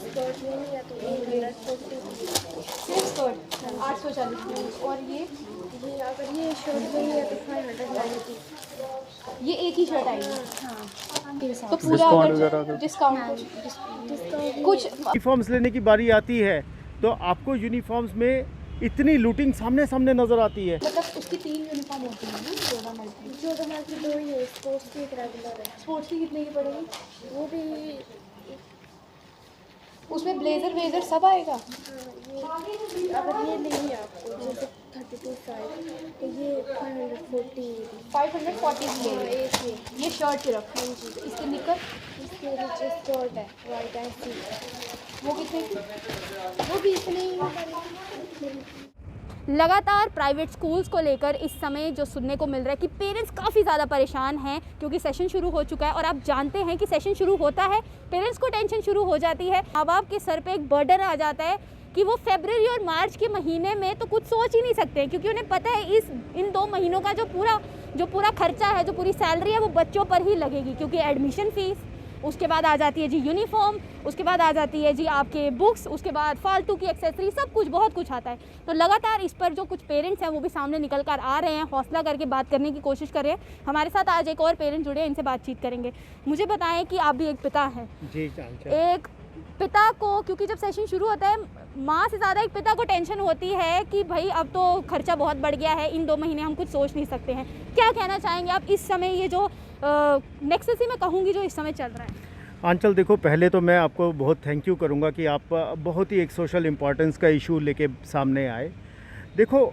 Skirt नहीं है तो 840 840 और ये अगर ये शर्ट नहीं है तो 590। ये एक ही शर्ट आएगी हाँ तो पूरा डिस्काउंट वगैरह तो डिस्काउंट डिस्काउंट कुछ यूनिफॉर्म्स लेने की बारी आती है तो आपको यूनिफॉर्म्स में इतनी लूटिंग सामने सामने नज़र आती है। मतलब उसकी 3 यूनिफॉर्म होती है ना जोड़ा मल्टी। जो हमारे की 2 ही है, स्पोर्ट्स की एक रेगुलर है। स्पोर्ट्स की कितने की पड़ेगी? वो भी उसमें ब्लेजर वेजर सब आएगा। ये अगर ये लेंगे आपको जैसे 32 साइज तो ये 540 540 एक ये शर्ट सिर्फ इसके निकर इसके नीचे स्कर्ट है वाइट एंड सी वो कितने की? वो भी इतने ही। लगातार प्राइवेट स्कूल्स को लेकर इस समय जो सुनने को मिल रहा है कि पेरेंट्स काफ़ी ज़्यादा परेशान हैं क्योंकि सेशन शुरू हो चुका है और आप जानते हैं कि सेशन शुरू होता है पेरेंट्स को टेंशन शुरू हो जाती है। माँ बाप के सर पे एक बर्डन आ जाता है कि वो फरवरी और मार्च के महीने में तो कुछ सोच ही नहीं सकते क्योंकि उन्हें पता है इन 2 महीनों का जो पूरा खर्चा है, जो पूरी सैलरी है वो बच्चों पर ही लगेगी क्योंकि एडमिशन फ़ीस, उसके बाद आ जाती है जी यूनिफॉर्म, उसके बाद आ जाती है जी आपके बुक्स, उसके बाद फालतू की एक्सेसरी, सब कुछ बहुत कुछ आता है। तो लगातार इस पर जो कुछ पेरेंट्स हैं वो भी सामने निकल कर आ रहे हैं, हौसला करके बात करने की कोशिश कर रहे हैं। हमारे साथ आज एक और पेरेंट जुड़े हैं, इनसे बातचीत करेंगे। मुझे बताएं कि आप भी एक पिता हैं। जी एक पिता को, क्योंकि जब सेशन शुरू होता है माँ से ज़्यादा एक पिता को टेंशन होती है कि भाई अब तो खर्चा बहुत बढ़ गया है, इन 2 महीने हम कुछ सोच नहीं सकते हैं। क्या कहना चाहेंगे आप इस समय, ये जो नेक्स्ट ही मैं कहूँगी जो इस समय चल रहा है? आंचल देखो, पहले तो मैं आपको बहुत थैंक यू करूंगा कि आप बहुत ही एक सोशल इम्पोर्टेंस का इशू लेके सामने आए। देखो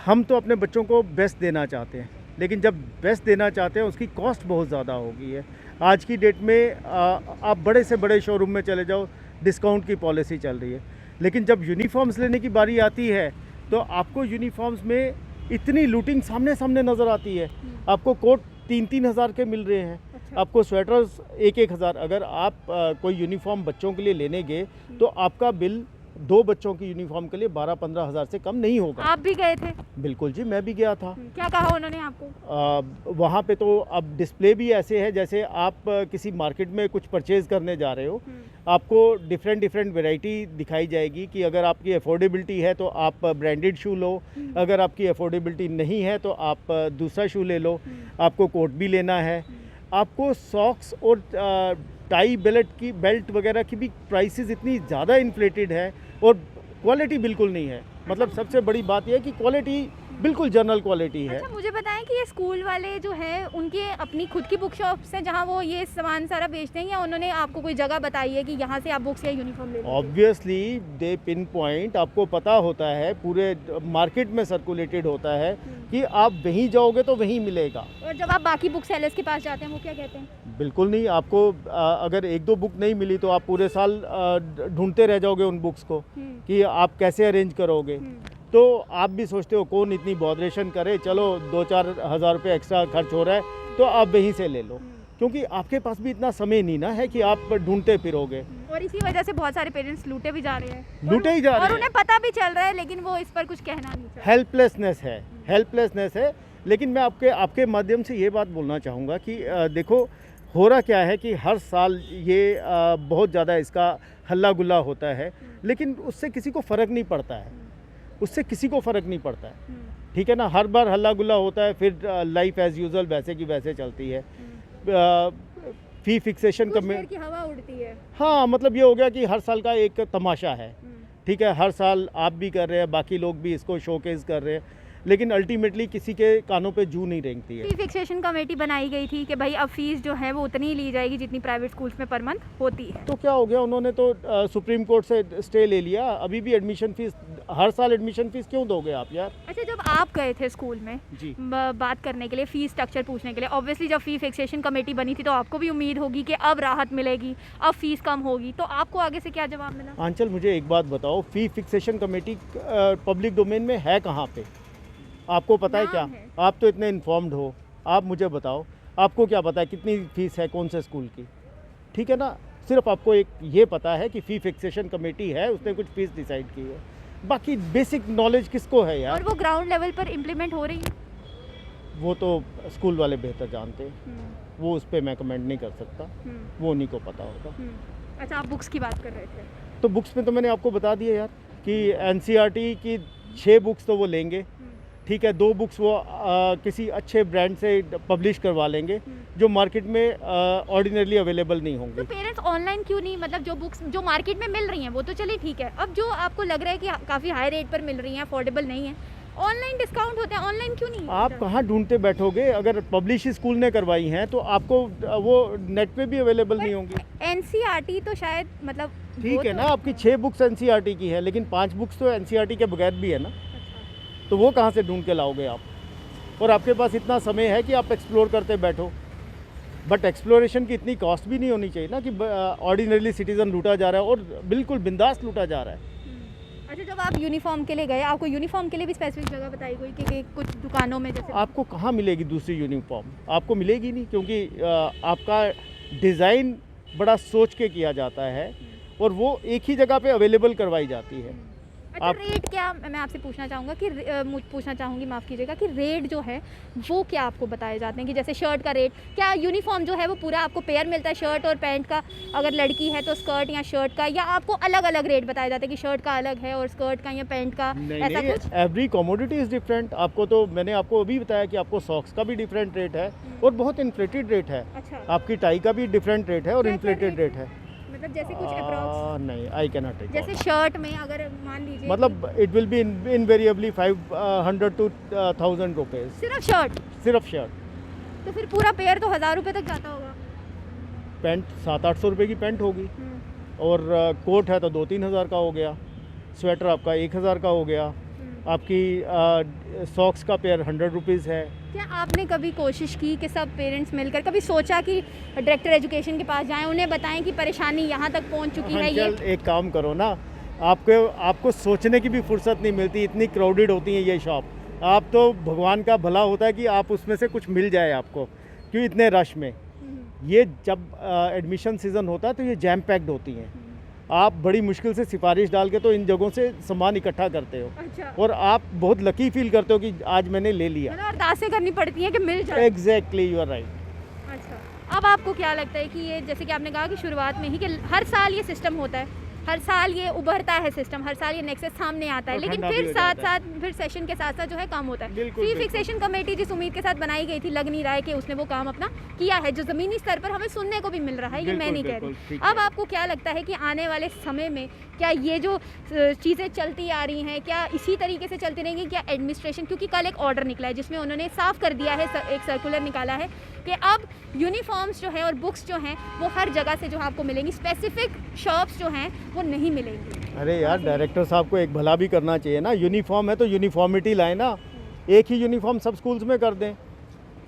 हम तो अपने बच्चों को बेस्ट देना चाहते हैं, लेकिन जब बेस्ट देना चाहते हैं उसकी कॉस्ट बहुत ज़्यादा हो गई है। आज की डेट में आप बड़े से बड़े शोरूम में चले जाओ, डिस्काउंट की पॉलिसी चल रही है, लेकिन जब यूनिफॉर्म्स लेने की बारी आती है तो आपको यूनिफॉर्म्स में इतनी लूटिंग सामने सामने नज़र आती है। आपको कोट 3-3 हज़ार के मिल रहे हैं, आपको स्वेटर्स 1-1 हज़ार। अगर आप कोई यूनिफॉर्म बच्चों के लिए लेने गए तो आपका बिल 2 बच्चों की यूनिफॉर्म के लिए 12-15 हज़ार से कम नहीं होगा। आप भी गए थे? बिल्कुल जी, मैं भी गया था। क्या कहा उन्होंने आपको? वहाँ पे तो अब डिस्प्ले भी ऐसे है जैसे आप किसी मार्केट में कुछ परचेज़ करने जा रहे हो, आपको डिफरेंट वैरायटी दिखाई जाएगी कि अगर आपकी अफोर्डेबिलिटी है तो आप ब्रांडेड शू लो, अगर आपकी अफोर्डेबिलिटी नहीं है तो आप दूसरा शू ले लो, आपको कोट भी लेना है, आपको सॉक्स और टाई बेल्ट वगैरह की भी प्राइसेस इतनी ज़्यादा इन्फ्लेटेड है और क्वालिटी बिल्कुल नहीं है। मतलब सबसे बड़ी बात यह है कि क्वालिटी बिल्कुल जनरल क्वालिटी है। अच्छा, मुझे बताएं कि ये स्कूल वाले जो हैं उनके अपनी खुद की बुक शॉप्स हैं जहाँ वो ये सामान सारा बेचते हैं, या उन्होंने आपको कोई जगह बताई है कि यहाँ से आप बुक्स या यूनिफॉर्म ले लीजिए? ऑब्वियसली दे पिन पॉइंट, आपको पता होता है, पूरे मार्केट में सर्कुलेटेड होता है कि आप वहीं जाओगे तो वहीं मिलेगा। और जब आप बाकी बुक सेलर्स के पास जाते हैं वो क्या कहते हैं? बिल्कुल नहीं, आपको अगर 1-2 बुक नहीं मिली तो आप पूरे साल ढूंढते रह जाओगे उन बुक्स को कि आप कैसे अरेंज करोगे। तो आप भी सोचते हो कौन इतनी बॉदरेशन करे, चलो 2-4 हज़ार रुपये एक्स्ट्रा खर्च हो रहा है तो आप वहीं से ले लो, क्योंकि आपके पास भी इतना समय नहीं ना है कि आप ढूंढते फिरोगे। और इसी वजह से बहुत सारे पेरेंट्स लूटे भी जा रहे हैं, लूटे ही जा रहे हैं और उन्हें पता भी चल रहा है लेकिन वो इस पर कुछ कहना नहीं चाहते। हेल्पलेसनेस है। लेकिन मैं आपके माध्यम से ये बात बोलना चाहूँगा कि देखो हो रहा क्या है कि हर साल ये बहुत ज़्यादा इसका हल्ला गुल्ला होता है, लेकिन उससे किसी को फ़र्क नहीं पड़ता है, उससे किसी को फ़र्क नहीं पड़ता है। ठीक है ना, हर बार हल्ला गुल्ला होता है, फिर लाइफ एज़ यूजुअल वैसे की वैसे चलती है। फ़ी फिक्सेशन की हवा उड़ती है। हाँ, मतलब ये हो गया कि हर साल का एक तमाशा है। ठीक है, हर साल आप भी कर रहे हैं, बाकी लोग भी इसको शोकेस कर रहे हैं, लेकिन अल्टीमेटली किसी के कानों पे जू नहीं रेंगती है। फी फिक्सेशन कमेटी बनाई गई थी कि भाई अब फीस जो है वो उतनी ही ली जाएगी जितनी प्राइवेट स्कूल्स में पर मंथ होती है। तो क्या हो गया, उन्होंने तो सुप्रीम कोर्ट से स्टे ले लिया। अभी भी एडमिशन फीस, हर साल एडमिशन फीस क्यों दोगे आप यार? अच्छा, जब आप गए थे स्कूल में जी बात करने के लिए, फीस स्ट्रक्चर पूछने के लिए, ऑब्वियसली जब फी फिक्सेशन कमेटी बनी थी तो आपको भी उम्मीद होगी कि अब राहत मिलेगी, अब फीस कम होगी, तो आपको आगे से क्या जवाब मिला? आंचल, मुझे एक बात बताओ, फी फिक्सेशन कमेटी पब्लिक डोमेन में है कहाँ पे? आपको पता है क्या? आप तो इतने इन्फॉर्म्ड हो, आप मुझे बताओ, आपको क्या पता है कितनी फ़ीस है कौन से स्कूल की? ठीक है ना, सिर्फ आपको एक ये पता है कि फ़ी फिक्सेशन कमेटी है, उसने कुछ फ़ीस डिसाइड की है, बाकी बेसिक नॉलेज किसको है यार? और वो ग्राउंड लेवल पर इम्प्लीमेंट हो रही है? वो तो स्कूल वाले बेहतर जानते हैं। वो उस पर मैं कमेंट नहीं कर सकता, वो उन्हीं को पता होगा। अच्छा, आप बुक्स की बात कर रहे थे। तो बुक्स में तो मैंने आपको बता दिया यार कि एनसीईआरटी की 6 बुक्स तो वो लेंगे, ठीक है, 2 बुक्स वो किसी अच्छे ब्रांड से पब्लिश करवा लेंगे जो मार्केट में ऑर्डिनरली अवेलेबल नहीं होंगे। तो पेरेंट्स ऑनलाइन क्यों नहीं, मतलब जो बुक्स जो मार्केट में मिल रही हैं वो तो चलिए ठीक है, अब जो आपको लग रहा है कि काफ़ी हाई रेट पर मिल रही हैं, अफोर्डेबल नहीं है, ऑनलाइन डिस्काउंट होते हैं, ऑनलाइन क्यों नहीं? आप कहाँ ढूंढते बैठोगे? अगर पब्लिश स्कूल ने करवाई हैं तो आपको वो नेट पे भी अवेलेबल नहीं होंगी। एनसीईआरटी तो शायद मतलब ठीक है ना, आपकी 6 बुक्स एनसीईआरटी की है, लेकिन 5 बुक्स तो एनसीईआरटी के बगैर भी है ना, तो वो कहाँ से ढूंढ के लाओगे आप? और आपके पास इतना समय है कि आप एक्सप्लोर करते बैठो, बट एक्सप्लोरेशन की इतनी कॉस्ट भी नहीं होनी चाहिए ना कि ऑर्डिनरी सिटीज़न लूटा जा रहा है और बिल्कुल बिंदास लूटा जा रहा है। अच्छा, जब आप यूनिफॉर्म के लिए गए, आपको यूनिफॉर्म के लिए भी स्पेसिफिक जगह बताई गई कि कुछ दुकानों में जैसे आपको कहाँ मिलेगी दूसरी यूनिफॉर्म? आपको मिलेगी नहीं, क्योंकि आपका डिज़ाइन बड़ा सोच के किया जाता है और वो एक ही जगह पे अवेलेबल करवाई जाती है। अच्छा, रेट क्या, मैं आपसे पूछना चाहूँगा कि पूछना चाहूँगी, माफ़ कीजिएगा, कि रेट जो है वो क्या आपको बताए जाते हैं? कि जैसे शर्ट का रेट, क्या यूनिफॉर्म जो है वो पूरा आपको पेयर मिलता है शर्ट और पैंट का, अगर लड़की है तो स्कर्ट या शर्ट का, या आपको अलग अलग रेट बताए जाते हैं कि शर्ट का अलग है और स्कर्ट का या पैंट का? ऐसा कुछ? Every commodity is different. आपको तो मैंने आपको अभी बताया कि आपको सॉक्स का भी डिफरेंट रेट है और बहुत इन्फ्लेटेड रेट है। अच्छा, आपकी टाई का भी डिफरेंट रेट है और इन्फ्लेटेड रेट है। मतलब जैसे कुछ अप्रॉक्स? नहीं, आई कैन नॉट टेक। जैसे शर्ट में अगर मान लीजिए मतलब it will be invariably 500 to 1000 rupees सिर्फ शर्ट, सिर्फ शर्ट। तो फिर पूरा पेयर तो 1000 रुपये तक जाता होगा। पैंट 700-800 रुपये की पैंट होगी और कोट है तो 2-3 हज़ार का हो गया, स्वेटर आपका 1000 का हो गया, आपकी सॉक्स का पेयर 100 रुपीज़ है। क्या आपने कभी कोशिश की कि सब पेरेंट्स मिलकर, कभी सोचा कि डायरेक्टर एजुकेशन के पास जाएं, उन्हें बताएं कि परेशानी यहाँ तक पहुँच चुकी है? ये एक काम करो ना, आपको सोचने की भी फुर्सत नहीं मिलती, इतनी क्राउडेड होती है ये शॉप। आप तो भगवान का भला होता है कि आप उसमें से कुछ मिल जाए आपको, क्यों इतने रश में। ये जब एडमिशन सीज़न होता है तो ये जैम पैक्ड होती हैं, आप बड़ी मुश्किल से सिफारिश डाल के तो इन जगहों से सामान इकट्ठा करते हो। अच्छा। और आप बहुत लकी फील करते हो कि आज मैंने ले लिया। मतलब अरदासें करनी पड़ती हैं कि मिल जाए। Exactly, you are right. अच्छा, अब आपको क्या लगता है कि ये, जैसे कि आपने कहा कि शुरुआत में ही कि हर साल ये सिस्टम होता है, हर साल ये उभरता है सिस्टम, हर साल ये नेक्सस सामने आता है, लेकिन फिर साथ साथ फिर सेशन के साथ साथ जो है काम होता है। फी फिक्सेशन कमेटी जिस उम्मीद के साथ बनाई गई थी, लग नहीं रहा है कि उसने वो काम अपना किया है, जो ज़मीनी स्तर पर हमें सुनने को भी मिल रहा है। ये मैं नहीं कह रही। अब आपको क्या लगता है कि आने वाले समय में क्या ये जो चीज़ें चलती आ रही हैं, क्या इसी तरीके से चलती रहेंगी? क्या एडमिनिस्ट्रेशन, क्योंकि कल एक ऑर्डर निकला है जिसमें उन्होंने साफ कर दिया है, एक सर्कुलर निकाला है कि अब यूनिफॉर्म्स जो है और बुक्स जो हैं वो हर जगह से जो आपको मिलेंगी, स्पेसिफिक शॉप्स जो हैं वो नहीं मिलेंगी। अरे यार, डायरेक्टर साहब को एक भला भी करना चाहिए ना। यूनिफॉर्म है तो यूनिफॉर्मिटी लाए ना, एक ही यूनिफॉर्म सब स्कूल्स में कर दें,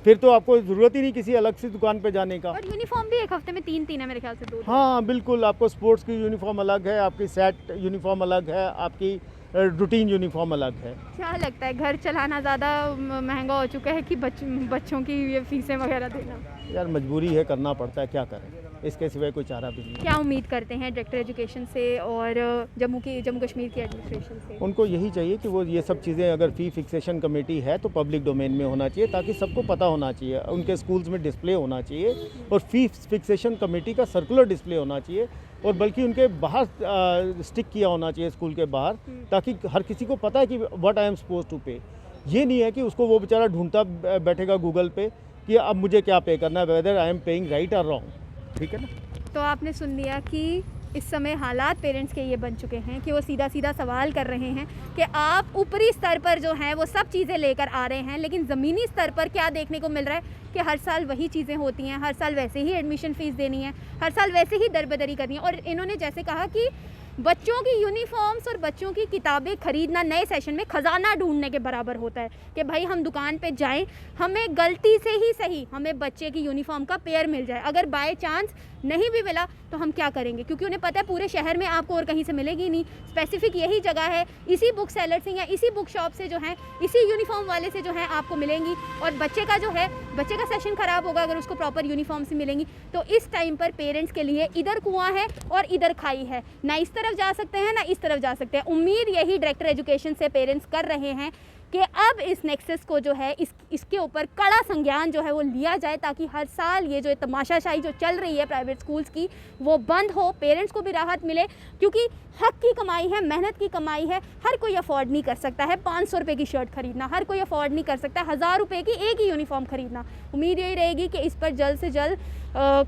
फिर तो आपको ज़रूरत ही नहीं किसी अलग सी दुकान पे जाने का। और यूनिफॉर्म भी एक हफ्ते में 3 है मेरे ख्याल से, 2। हाँ बिल्कुल, आपको स्पोर्ट्स की यूनिफॉर्म अलग है, आपकी सेट यूनिफॉर्म अलग है, आपकी रूटीन यूनिफॉर्म अलग है। क्या लगता है, घर चलाना ज़्यादा महंगा हो चुका है कि बच्चों की ये फीसें वगैरह देना? यार मजबूरी है, करना पड़ता है, क्या करें, इसके सिवाय कोई चारा भी नहीं। क्या उम्मीद करते हैं डायरेक्टर एजुकेशन से और जम्मू कश्मीर की एडमिनिस्ट्रेशन से? उनको यही चाहिए कि वो ये सब चीज़ें, अगर फ़ी फिक्सेशन कमेटी है तो पब्लिक डोमेन में होना चाहिए, ताकि सबको पता होना चाहिए, उनके स्कूल्स में डिस्प्ले होना चाहिए और फ़ी फिक्सेशन कमेटी का सर्कुलर डिस्प्ले होना चाहिए, और बल्कि उनके बाहर स्टिक किया होना चाहिए स्कूल के बाहर, ताकि हर किसी को पता है कि what I am suppose to pay. ये नहीं है कि उसको वो बेचारा ढूंढता बैठेगा गूगल पे कि अब मुझे क्या पे करना है, whether I am paying right और रॉन्ग। ठीक है ना? तो आपने सुन लिया कि इस समय हालात पेरेंट्स के ये बन चुके हैं कि वो सीधा सीधा सवाल कर रहे हैं कि आप ऊपरी स्तर पर जो हैं वो सब चीज़ें लेकर आ रहे हैं, लेकिन ज़मीनी स्तर पर क्या देखने को मिल रहा है कि हर साल वही चीज़ें होती हैं, हर साल वैसे ही एडमिशन फ़ीस देनी है, हर साल वैसे ही दरबदरी करनी है। और इन्होंने जैसे कहा कि बच्चों की यूनिफॉर्म्स और बच्चों की किताबें खरीदना नए सेशन में ख़जाना ढूंढने के बराबर होता है कि भाई हम दुकान पे जाएं, हमें गलती से ही सही हमें बच्चे की यूनिफॉर्म का पेयर मिल जाए, अगर बाय चांस नहीं भी मिला तो हम क्या करेंगे, क्योंकि उन्हें पता है पूरे शहर में आपको और कहीं से मिलेगी नहीं, स्पेसिफिक यही जगह है, इसी बुक सेलर से या इसी बुक शॉप से जो है, इसी यूनिफॉर्म वाले से जो है आपको मिलेंगी। और बच्चे का जो है, बच्चे का सेशन ख़राब होगा अगर उसको प्रॉपर यूनिफॉर्म से मिलेंगी। तो इस टाइम पर पेरेंट्स के लिए इधर कुआं है और इधर खाई है, ना इस तरफ जा सकते हैं ना इस तरफ जा सकते हैं। उम्मीद यही डायरेक्टर एजुकेशन से पेरेंट्स कर रहे हैं कि अब इस नेक्सस को जो है इसके ऊपर कड़ा संज्ञान जो है वो लिया जाए, ताकि हर साल ये जो तमाशाशाही जो चल रही है प्राइवेट स्कूल्स की वो बंद हो, पेरेंट्स को भी राहत मिले, क्योंकि हक की कमाई है, मेहनत की कमाई है। हर कोई अफोर्ड नहीं कर सकता है 500 रुपये की शर्ट खरीदना, हर कोई अफोर्ड नहीं कर सकता 1000 रुपये की एक ही यूनिफॉर्म खरीदना। उम्मीद यही रहेगी कि इस पर जल्द से जल्द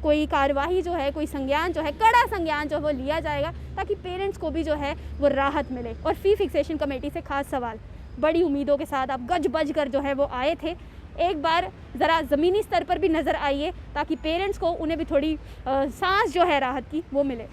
कोई कार्यवाही जो है, कोई संज्ञान जो है, कड़ा संज्ञान जो है वो लिया जाएगा, ताकि पेरेंट्स को भी जो है वो राहत मिले। और फ़ी फिक्सेशन कमेटी से खास सवाल, बड़ी उम्मीदों के साथ आप गज बज कर जो है वो आए थे, एक बार ज़रा ज़मीनी स्तर पर भी नज़र आइए, ताकि पेरेंट्स को उन्हें भी थोड़ी सांस जो है राहत की वो मिले।